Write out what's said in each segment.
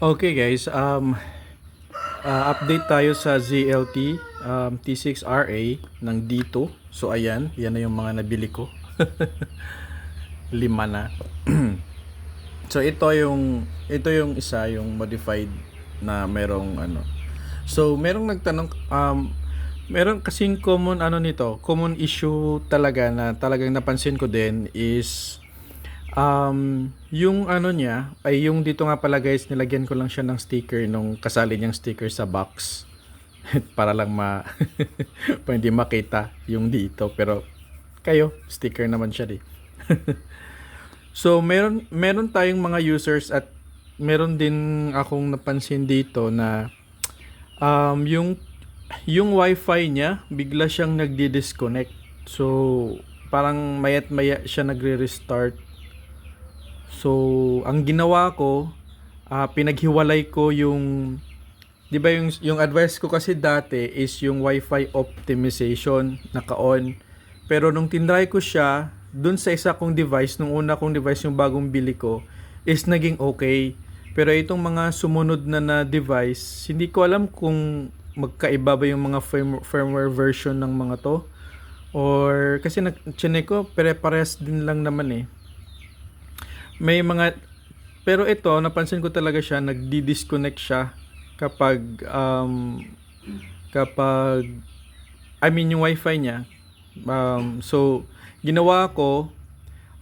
Okay guys, update tayo sa ZLT T6RA ng D2. So ayan, yan na yung mga nabili ko. Lima na. So ito yung isa, yung modified na merong ano. So merong nagtanong meron kasing common issue talaga na talagang napansin ko din is yung ano niya ay yung dito nga pala guys, nilagyan ko lang siya ng sticker nung kasali niyang sticker sa box. Para lang para hindi makita yung dito, pero kayo sticker naman siya di. So meron tayong mga users at meron din akong napansin dito na yung wifi niya bigla siyang nagdi-disconnect. So parang mayat maya siya nagre-restart. So, ang ginawa ko, pinaghiwalay ko yung, 'di ba yung advice ko kasi dati is yung Wi-Fi optimization naka-on. Pero nung tinry ko siya dun sa isa kong device, nung una kong device yung bagong bili ko, is naging okay. Pero itong mga sumunod na device, hindi ko alam kung magkaiba ba yung mga firmware version ng mga to, or kasi nag-check ko, pare-pares din lang naman eh. May mga, pero ito napansin ko talaga siya nagdi-disconnect siya kapag kapag I mean yung wifi niya. So ginawa ko,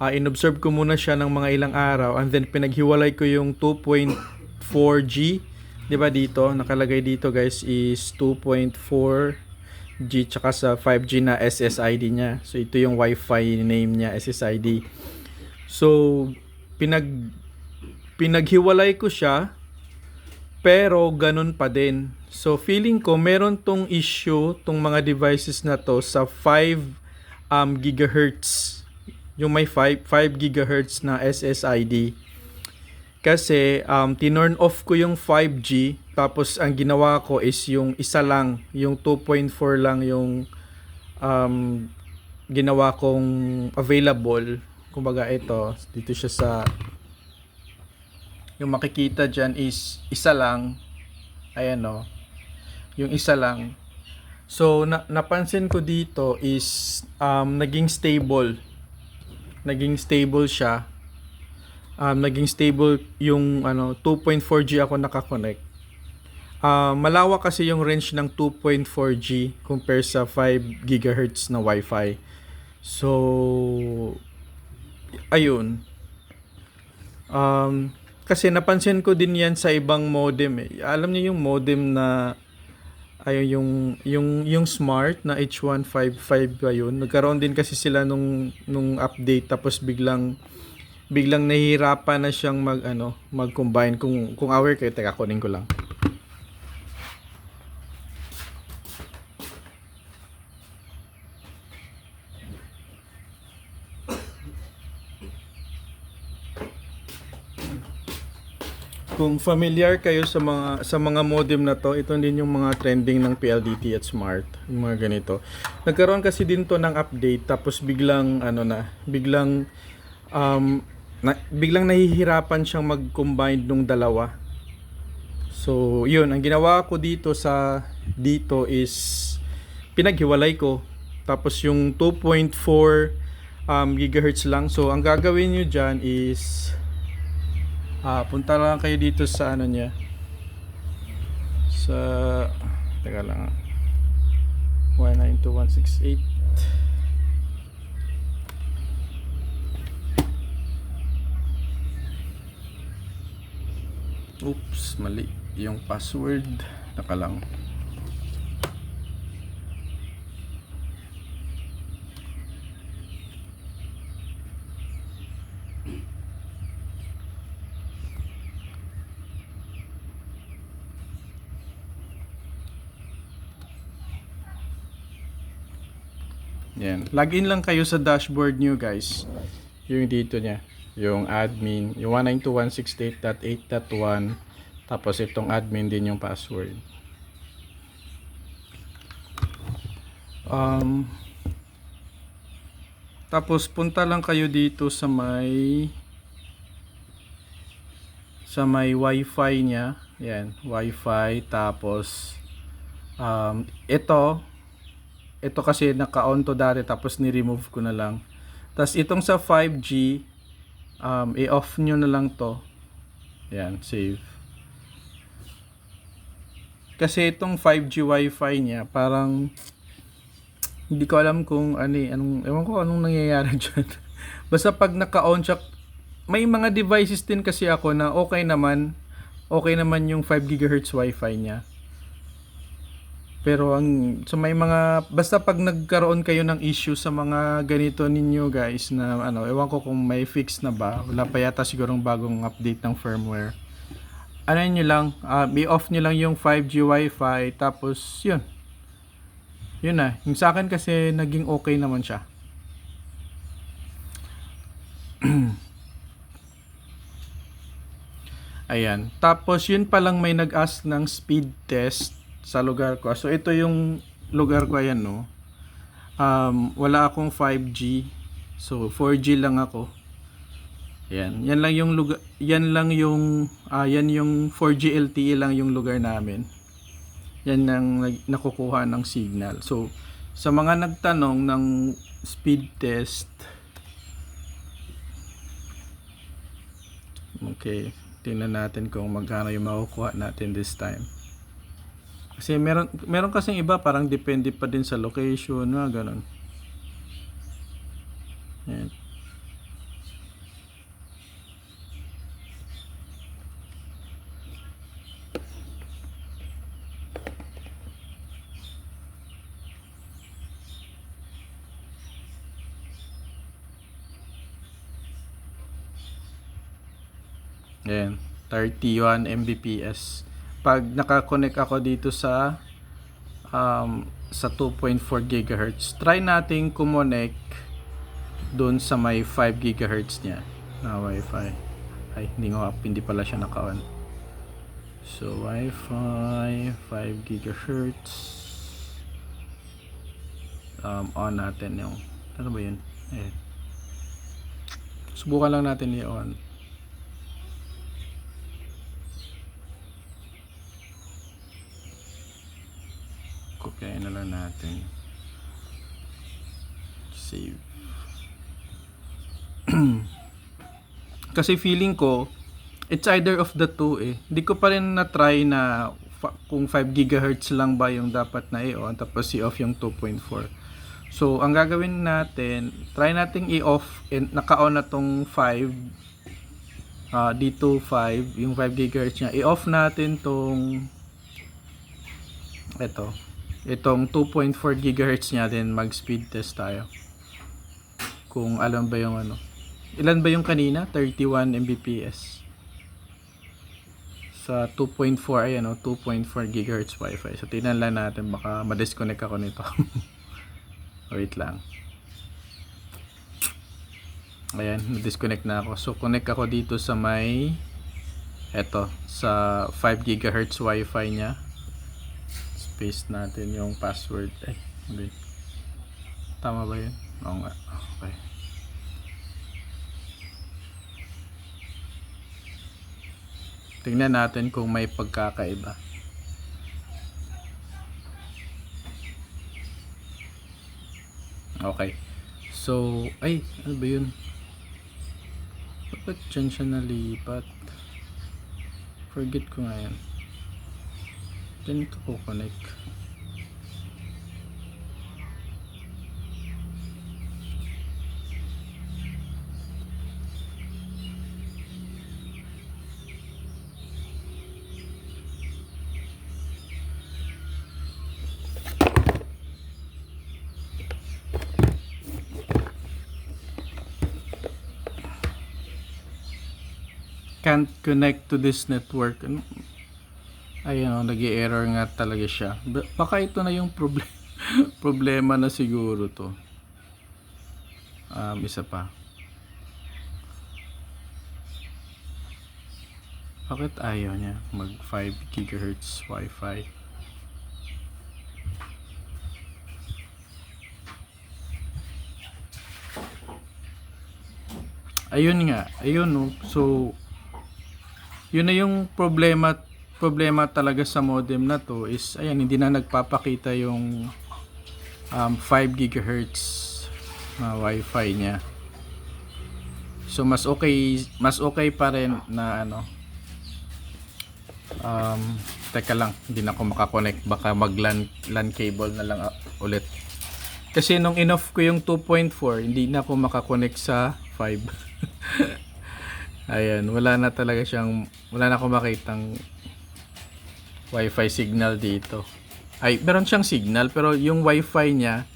inobserve ko muna siya ng mga ilang araw, and then pinaghiwalay ko yung 2.4G. 'Di ba dito nakalagay dito guys is 2.4G tsaka sa 5G na SSID niya. So ito yung wifi name niya, SSID. So pinaghiwalay ko siya, pero ganun pa din. So feeling ko meron tong issue tong mga devices na to sa 5 gigahertz. Yung may 5 gigahertz na SSID. Kasi tinurn off ko yung 5G, tapos ang ginawa ko is yung isa lang, yung 2.4 lang yung ginawa kong available. Kumbaga ito, dito siya sa, yung makikita dyan is isa lang. Ayan o, yung isa lang. So napansin ko dito is naging stable. Naging stable siya. Naging stable yung 2.4G ako nakakonect. Malawak kasi yung range ng 2.4G compare sa 5 gigahertz na Wi-Fi. So ayun. Kasi napansin ko din yan sa ibang modem eh. Alam niyo yung modem na yung smart na H155 ba yun? Nagkaroon din kasi sila nung update, tapos biglang nahihirapan na siyang mag-combine. Kung aware kayo, teka kunin ko lang. Kung familiar kayo sa mga modem na to, ito din yung mga trending ng PLDT at Smart, yung mga ganito. Nagkaroon kasi din to ng update, tapos biglang biglang nahihirapan siyang mag-combine nung dalawa. So, yun, ang ginawa ko dito is pinaghiwalay ko. Tapos yung 2.4 gigahertz lang. So, ang gagawin nyo dyan is punta lang kayo dito sa niya. Sa teka lang. 192.168. Oops, mali yung password. Teka lang. Yan. Login lang kayo sa dashboard nyo guys. Yung dito niya. Yung admin. Yung 192.168.8.1. Tapos itong admin din yung password. Tapos punta lang kayo dito sa sa may wifi niya. Yan, wifi. Tapos ito kasi naka-on to dati tapos ni-remove ko na lang. Tapos itong sa 5G, i-off nyo na lang to. Yan, save. Kasi itong 5G wifi niya parang hindi ko alam kung ewan ko anong nangyayari dyan. Basta pag naka-on siya, may mga devices din kasi ako na okay naman yung 5 GHz wifi niya. Pero may mga, basta pag nagkaroon kayo ng issue sa mga ganito ninyo guys na ewan ko kung may fix na ba, wala pa yata sigurong bagong update ng firmware. Nyo lang, i-off nyo lang yung 5G wifi, tapos yun na. Yung sa akin kasi naging okay naman siya. Ayan. Tapos yun palang may nag-ask ng speed test sa lugar ko. So ito yung lugar ko, ayan no. Wala akong 5G. So 4G lang ako. Ayan. Yan lang yung lugar, yan yung 4G LTE lang yung lugar namin. Yan ang nakukuha ng signal. So sa mga nagtanong ng speed test, okay, tingnan natin kung magkano yung makukuha natin this time. Kasi meron kasing iba parang depende pa din sa location, ganun. Yan. Ayan, 31 Mbps. Pag naka-connect ako dito sa 2.4 GHz, try nating kumonect doon sa may 5 GHz niya na wifi. Ay, hindi pala siya naka-on. So, wifi 5 GHz. On natin yung, ano ba yun? Ayan. Subukan lang natin i-on. Kopyahin na lang natin. Save. Kasi feeling ko it's either of the two eh. Hindi ko pa rin na-try na kung 5 GHz lang ba yung dapat na i-on tapos i-off yung 2.4. So ang gagawin natin, try nating i-off, naka-on na tong 5 dito 5, yung 5 GHz niya. I-off natin tong itong 2.4 GHz niya, then mag-speed test tayo. Kung alam ba yung ilan ba yung kanina? 31 Mbps. Sa 2.4, ayan 2.4 GHz wifi. So tingnan lang natin, baka ma-disconnect ako nito. Wait lang. Ayan, na-disconnect na ako. So connect ako dito sa may sa 5 GHz wifi niya. Paste natin yung password. Hindi. Tama ba yun? Oo nga. Okay. Tingnan natin kung may pagkakaiba. Okay. So, ano ba yun? Bakit dyan siya nalipat? Forget ko nga yan. Ganito ko connect. Can't connect to this network. Ayun, nag-i-error nga talaga siya. Baka ito na yung problema na siguro to. Isa pa. Bakit ayaw niya mag 5 GHz wifi? Ayun nga, ayun no. So Yun na yung problema talaga sa modem na to is ayan, hindi na nagpapakita yung 5 gigahertz na wifi niya. So mas okay pa rin na ano, teka lang, hindi na ako makakonect, baka mag LAN cable na lang ulit. Kasi nung in-off ko yung 2.4, hindi na ako makakonect sa 5. Ayan, wala na ako makitang wifi signal dito. Ay, meron siyang signal pero yung wifi niya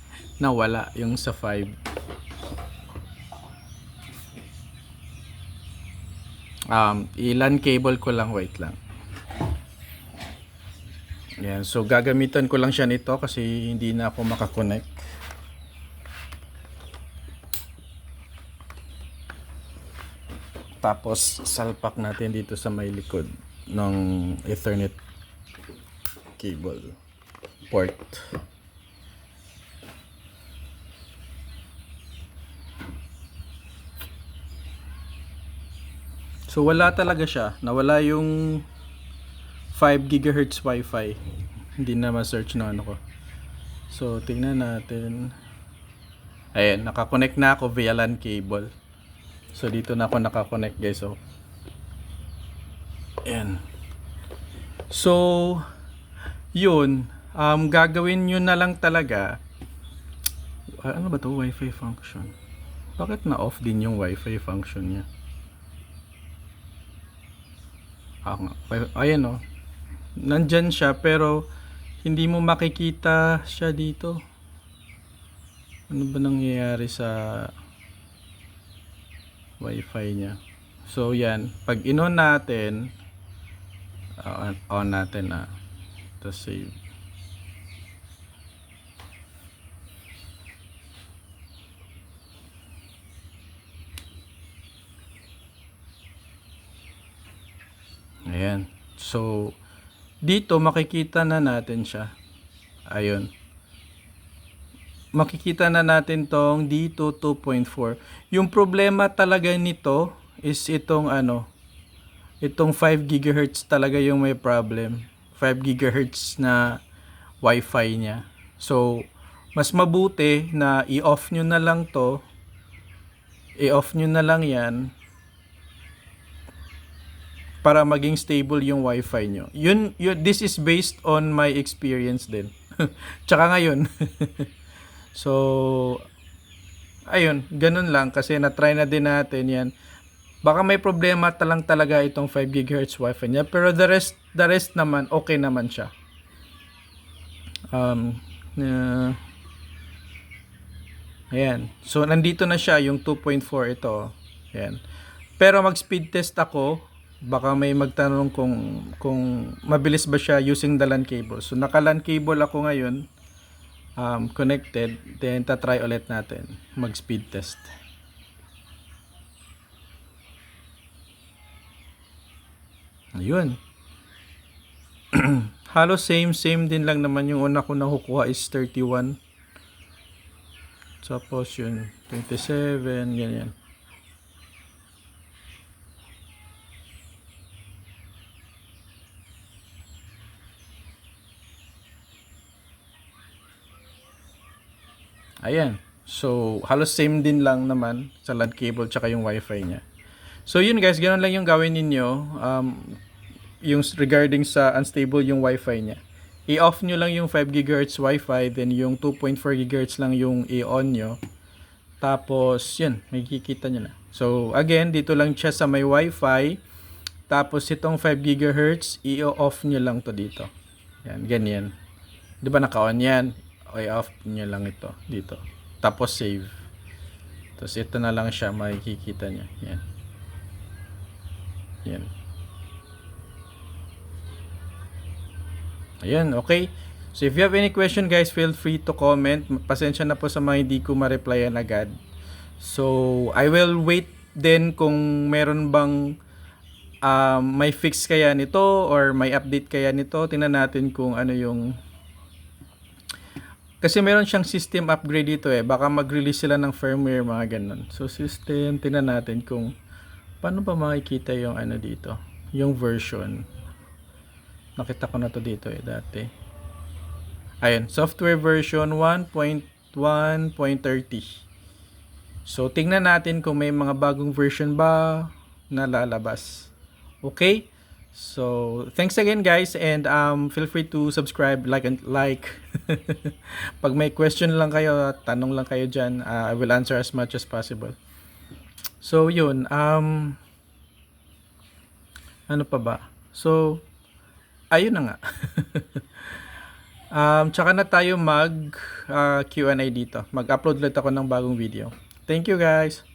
nawala, yung sa 5. LAN cable ko lang, wait lang. Ayan, so gagamitan ko lang siya nito kasi hindi na ako makakonect. Tapos salpak natin dito sa may likod ng Ethernet cable port. So wala talaga siya, nawala yung 5 gigahertz wifi. Hindi na ma-search na ano ko. So tingnan natin. Ayan, nakakonect na ako via LAN cable. So dito na ako nakakonect, guys. So ayan. So yun, gagawin nyo na lang talaga. Ano ba to? Wi-Fi function. Bakit na off din yung Wi-Fi function niya? Ayan o. Nandyan siya pero hindi mo makikita siya dito. Ano ba nangyayari sa Wi-Fi niya? So yan, pag in-on natin, on natin na to save. Ayan. So dito makikita na natin siya. Ayun. Makikita na natin tong dito 2.4. Yung problema talaga nito is itong itong 5 gigahertz talaga yung may problem. 5 gigahertz na wifi niya. So mas mabuti na i-off nyo na lang to. I-off nyo na lang yan para maging stable yung wifi nyo. This is based on my experience din. Tsaka ngayon. So ayun, ganun lang kasi na-try na din natin yan. Baka may problema lang talaga itong 5 GHz wifi niya, pero the rest naman okay naman siya. Ayan. So nandito na siya yung 2.4 ito. Ayan. Pero mag-speed test ako. Baka may magtanong kung mabilis ba siya using the LAN cable. So naka LAN cable ako ngayon, connected, then try ulit natin mag speed test. Ayun. Halos same din lang naman. Yung una ko nakukuha is 31. Tapos yun 27, ganyan. Ayan. So, halos same din lang naman sa LAN cable tsaka yung wifi niya. So, yun guys, ganoon lang yung gawin ninyo. Yung regarding sa unstable yung wifi niya. I-off nyo lang yung 5 GHz wifi, then yung 2.4 GHz lang yung i-on nyo. Tapos, yun, makikita nyo na. So, again, dito lang siya sa may wifi. Tapos, itong 5 GHz, i-off nyo lang to dito. Yan, ganyan. Di ba naka-on yan? I-off nyo lang ito dito. Tapos save. Tapos ito na lang siya, makikita nyo. Yan. Yan. Ayan, okay. So if you have any question guys, feel free to comment. Pasensya na po sa mga hindi ko ma-replyan agad. So I will wait din kung meron bang may fix kaya nito or may update kaya nito. Tingnan natin kung ano yung, kasi meron siyang system upgrade dito baka mag-release sila ng firmware, mga ganun. So system, tingnan natin kung paano ba makikita yung ano dito, yung version. Nakita ko na to dito dati. Ayun, software version 1.1.30. So, tingnan natin kung may mga bagong version ba na lalabas. Okay? So, thanks again guys, and feel free to subscribe, like, and like. Pag may question lang kayo, tanong lang kayo dyan, I will answer as much as possible. So, yun. Ano pa ba? So, ayun na nga. Tsaka na tayo mag Q&A dito. Mag-upload ulit ako ng bagong video. Thank you guys!